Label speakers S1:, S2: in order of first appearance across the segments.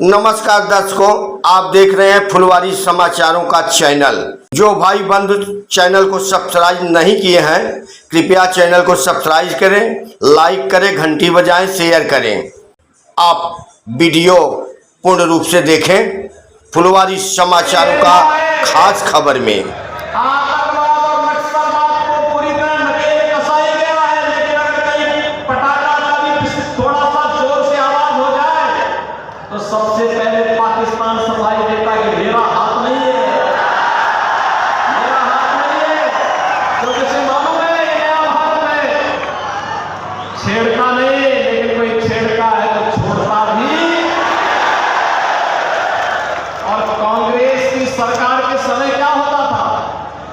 S1: नमस्कार दर्शकों, आप देख रहे हैं फुलवारी समाचारों का चैनल। जो भाई बंधु चैनल को सब्सक्राइब नहीं किए हैं, कृपया चैनल को सब्सक्राइब करें, लाइक करें, घंटी बजाएं, शेयर करें। आप वीडियो पूर्ण रूप से देखें फुलवारी समाचारों का खास खबर में।
S2: सबसे पहले पाकिस्तान सफाई देता कि मेरा हाथ नहीं है, मेरा हाथ नहीं है। तो किसे मालूम है नया भारत में छेड़ता नहीं, लेकिन कोई छेड़ता है तो छोड़ता भी। और कांग्रेस की सरकार के समय क्या होता था?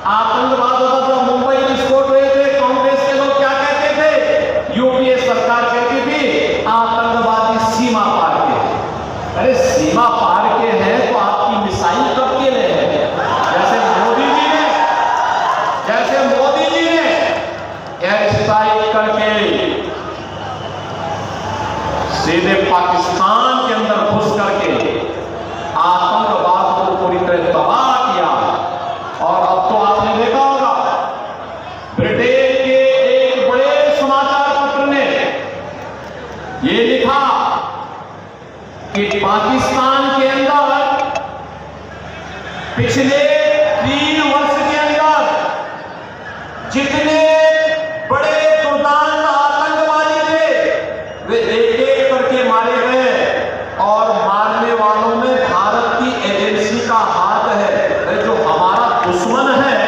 S2: आतंकवाद होता था, मुंबई विस्फोट हुए थे, कांग्रेस के लोग क्या कहते थे? यूपीए सरकार कहती थी आतंकवादी सीमा पार के। अरे सीमा पार के हैं तो आपकी मिसाइल कब के लिए है? जैसे मोदी जी ने एयर स्ट्राइक करके सीधे पाकिस्तान के अंदर घुस करके आतंकवाद को पूरी तरह तबाह किया। और अब तो आपने देखा होगा ब्रिटेन के एक बड़े समाचार पत्र ने यह लिखा कि पाकिस्तान के अंदर पिछले 3 वर्ष के अंदर जितने बड़े दुर्दांत आतंकवादी थे वे एक-एक करके मारे गए। और मारने वालों में भारत की एजेंसी का हाथ है। जो हमारा दुश्मन है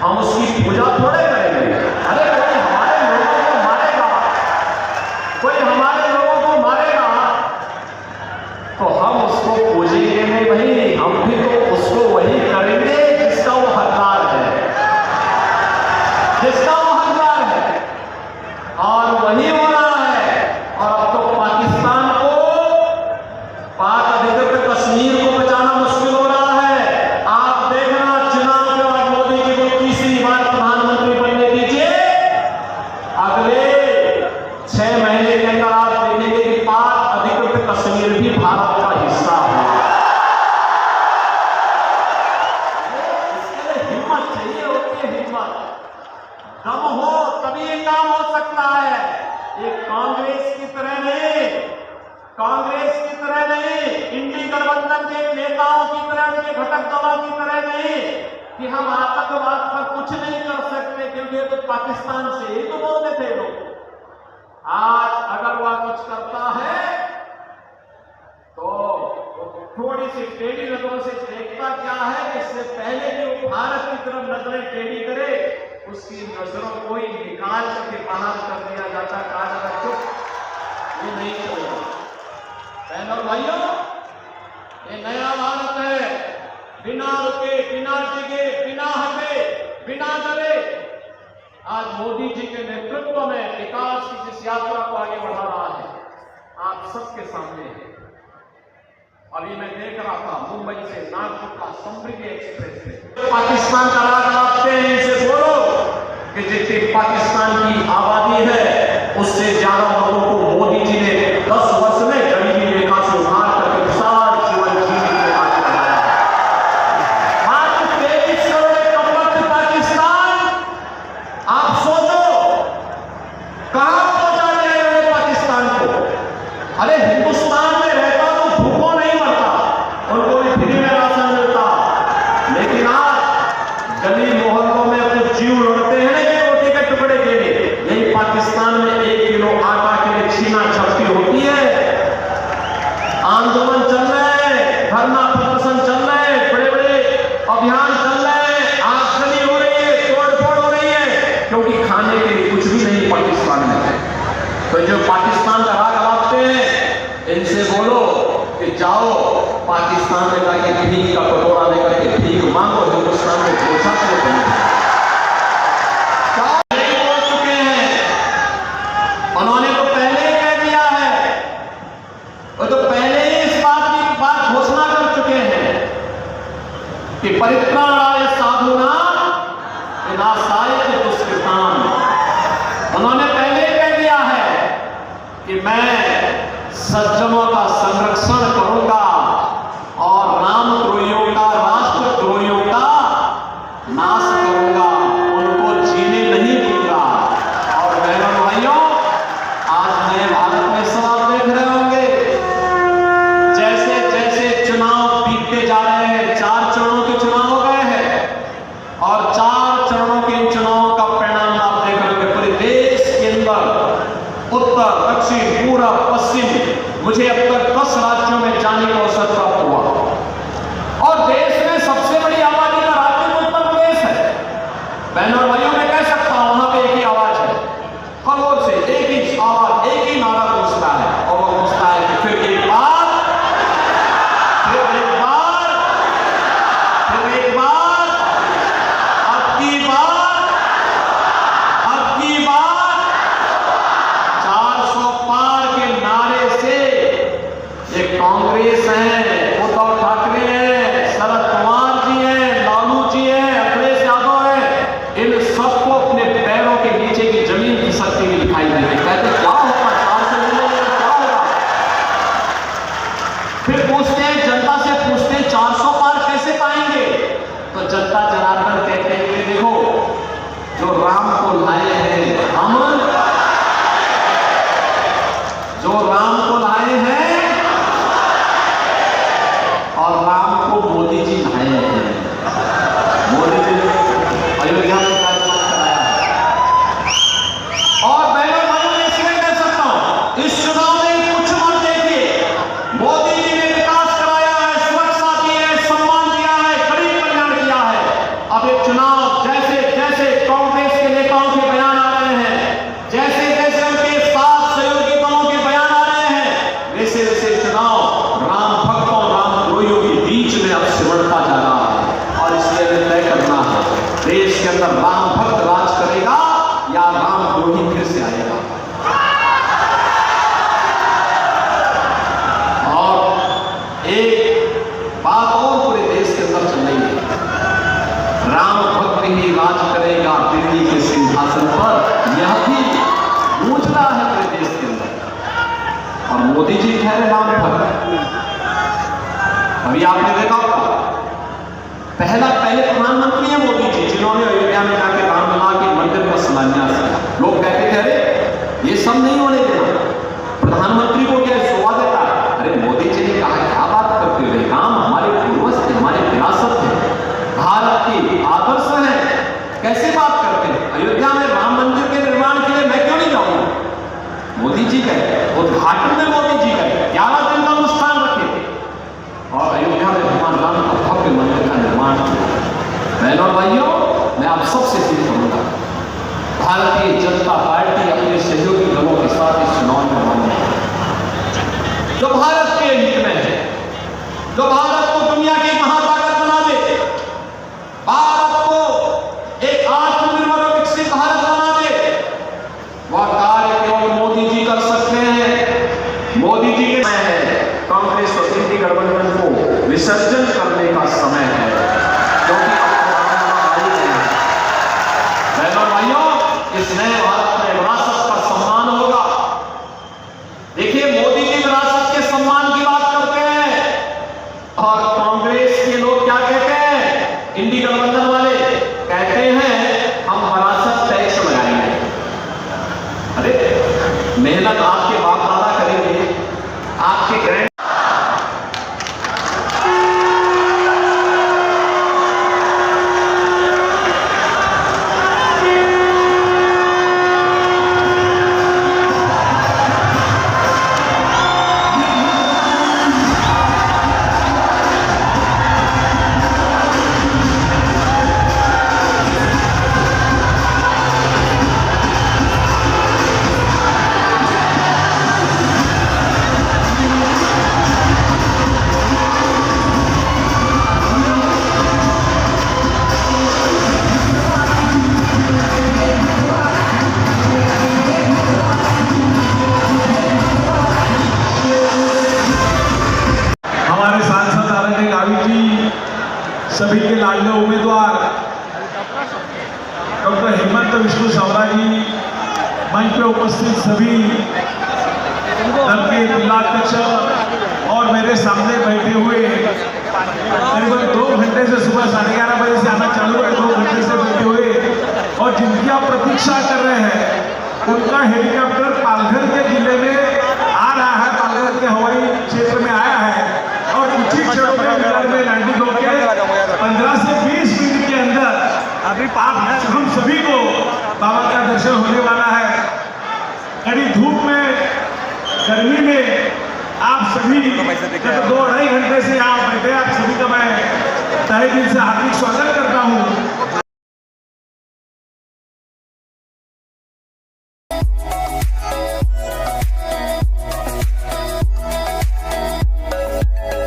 S2: हम उसकी पूजा थोड़े करेंगे। अरे कोई हमारे लोगों को मारेगा, कोई हमारे लोगों को मारेगा तो हम उसको पूजेंगे नहीं भाई, हम भी तो उसको वही करेंगे जिसका वो हकदार है, जिसका वो हकदार है। और वही हो रहा है। और अब तो पाकिस्तान को पाक अधिकृत कश्मीर को बचाना मुश्किल हो रहा है। आप देखना चुनाव के बाद मोदी जी को तीसरी बार प्रधानमंत्री बनने दीजिए, अगले 6 महीने के अंदर आप देखेंगे कि पाक अधिकृत कश्मीर भी भारत का हिस्सा है। इसके लिए हिम्मत चाहिए होती है, हिम्मत, दम हो तभी ये काम हो सकता है। ये कांग्रेस की तरह नहीं, कांग्रेस की तरह नहीं, इंडी गठबंधन के नेताओं की तरह, उनके घटक दलों की तरह नहीं कि हम आतंकवाद पर कुछ नहीं कर सकते क्योंकि ये तो पाकिस्तान से ही तो बोलते थे लोग। आज अगर वह कुछ करता है तो थोड़ी सी टेढ़ी नजरों से देखता क्या है कि इससे पहले कि वो भारत की तरफ नजरें टेढ़ी करे उसकी नजरों को ही निकाल करके बाहर कर दिया जाता। कहा जाता चुप, ये नहीं चलेगा। बहनों और भाइयों, ये नया भारत है, बिना रुके, बिना टिके, बिना हटे, बिना डरे आज मोदी जी के नेतृत्व में विकास की जिस यात्रा को आगे बढ़ा रहा है आप सबके सामने है। अभी मैं देख रहा था मुंबई से नागपुर का समृद्धि एक्सप्रेस में पाकिस्तान का राज लाते हैं। इनसे बोलो कि जितनी पाकिस्तान की आबादी है उससे ज्यादा लोगों को मोदी जी ने 10 वर्ष में गरीबी रेखा से उभार करके विशाल जीवन जीने के बाद बनाया। मात्र 23 करोड़ कमबख्त पाकिस्तान, आप सोचो कहां पहुंचा दिया पाकिस्तान को। अरे हिंदुस्तान में रहता तो भूखों नहीं मरता, उनको भी फ्री में राशन मिलता। लेकिन आज गली मोहल्लों में कुछ जीव लड़ते हैं कि रोटी के टुकड़े के लिए। यही पाकिस्तान में 1 किलो आटा के लिए छीना झपटी होती है। आंदोलन चल रहे हैं, धरना प्रदर्शन चल रहे हैं, बड़े बड़े अभियान चल रहे हैं, आगजनी हो रही है, तोड़फोड़ हो रही है, क्योंकि खाने के लिए कुछ भी नहीं पाकिस्तान में है। तो जो पाकिस्तान का राग लाते हैं इनसे बोलो कि जाओ पाकिस्तान में जाके भीख का कटोरा लेकर के भीख मांगो, हिंदुस्तान में घोषणा क्यों बनी। बोल चुके हैं, उन्होंने तो पहले ही कह दिया है, वो तो पहले ही इस बात घोषणा कर चुके हैं कि परित्राणाय साधूनां विनाशाय दुष्कृताम्। उन्होंने पहले ही कह दिया है कि मैं सज्जनों का संरक्षण करूंगा। उत्तर, दक्षिण, पूर्व, पश्चिम, मुझे अब तक 10 राज्यों में जाने का अवसर प्राप्त हुआ। और देश में सबसे बड़ी आबादी का राज्य उत्तर प्रदेश है। बहनों और भाइयों, मैं कह सकता हूं वहां पे एक ही आवाज है, खरों से एक ही आवाज, एक ही नारा पूछता है, और वो पूछता है कि फिर एक बार, फिर एक बार, फिर एक बार, अब की बार, अब की बार 400 पार के नारे से ये कांग्रेस है, उद्धव ठाकरे हैं, शरद पवार जी हैं, लालू जी हैं, अखिलेश यादव हैं, इन सबको अपने पैरों के नीचे की जमीन खिसकती हुई दिखाई दे रही। कहते क्या होगा 400 मिलने में, क्या होगा? फिर पूछते हैं, जनता से पूछते हैं 400 पार कैसे पाएंगे? तो जनता जनार्दन कहते हैं कि देखो, जो राम को लाए हैं हम, जो राम को लाए हैं, और राम को मोदी जी लाए हैं। मोदी जी अयोध्या में कार्यक्रम कराया है। और बहनों भाइयों, मैं इसलिए कह सकता हूं, इस चुनाव में कुछ मत देखिए, मोदी जी ने विकास कराया है, सुरक्षा दी है, सम्मान दिया है, गरीब कल्याण किया है। अब एक चुनाव जैसे जैसे कांग्रेस के नेताओं के बयान आ रहे हैं, जैसे जैसे उनके साथ सहयोगी दलों के बयान आ रहे हैं, वैसे वैसे चुनाव राम भक्तों, राम द्रोहियों के बीच में अब सिमटता जा रहा है। और इसलिए हमें तय करना है, देश के अंदर राम भक्त राज करेगा या राम द्रोही फिर से आएगा। और एक बात और पूरे देश के अंदर चल रही है, राम भक्त ही राज करेगा दिल्ली के सिंहासन पर, यह भी गूंज रहा है पूरे देश के अंदर। और मोदी जी ठहरे राम भक्त। अभी आपने देखा होगा, पहले प्रधानमंत्री है मोदी जी, जिन्होंने अयोध्या में जाके रामलला के मंदिर पर शिलान्यास किया। लोग कहते थे अरे ये सब नहीं होने देना, प्रधानमंत्री को क्या शोभा देता? अरे मोदी जी ने कहा क्या बात करते हो, राम हमारे पूर्वज थे, हमारे विरासत थे, भारत की आदर्श हैं, कैसे बात करते हैं? अयोध्या में राम मंदिर के निर्माण के लिए मैं क्यों नहीं जाऊंगा? मोदी जी गए, उद्घाटन में मोदी जी गए, 11 दिन का अनुष्ठान रखे और अयोध्या में भगवान राम का भव्य मंदिर का निर्माण किया। बहनों और भाइयों, मैं आप सबसे अपील करूंगा, भारतीय जनता पार्टी अपने सहयोगी दलों के साथ इस चुनाव में माने जो भारत के हित में है, जो भारत को दुनिया की महाताकत बना दे, भारत को एक आत्मनिर्भर और विकसित भारत बना दे, वह कार्य केवल मोदी जी कर सकते हैं। मोदी जी के समय है कांग्रेस और इंडी गठबंधन को विसर्जन करने का समय है, क्योंकि बहनों और भाइयों, इस नए भारत में विरासत का सम्मान होगा। देखिए, मोदी जी विरासत के सम्मान की बात करते हैं और कांग्रेस के लोग क्या कहते हैं, इंडी गठबंधन वाले कहते हैं हम विरासत टैक्स लगाएंगे। अरे मेहनत आपके बाप दादा करेंगे, आपके ग्रैंड
S3: सभी के लाडले उम्मीदवार डॉक्टर हेमंत विष्णु सवरा जी, मंच पे उपस्थित सभी दल के जिलाध्यक्ष और मेरे सामने बैठे हुए करीबन 2 घंटे से सुबह 11:30 बजे से आना चालू है, 2 घंटे से बैठे हुए और जिनकी आप प्रतीक्षा कर रहे हैं उनका हेलीकॉप्टर पालघर के जिले में आ रहा है, पालघर के हवाई क्षेत्र में आया है और कुछ ही क्षणों में लैंडिंग होकर 15 से 20 मिनट के अंदर अभी हम सभी को बाबा का दर्शन होने वाला है। कड़ी धूप में, गर्मी में आप सभी गत 2-2.5 घंटे से यहाँ बैठे, आप सभी का मैं तहे दिल से हार्दिक स्वागत करता हूँ।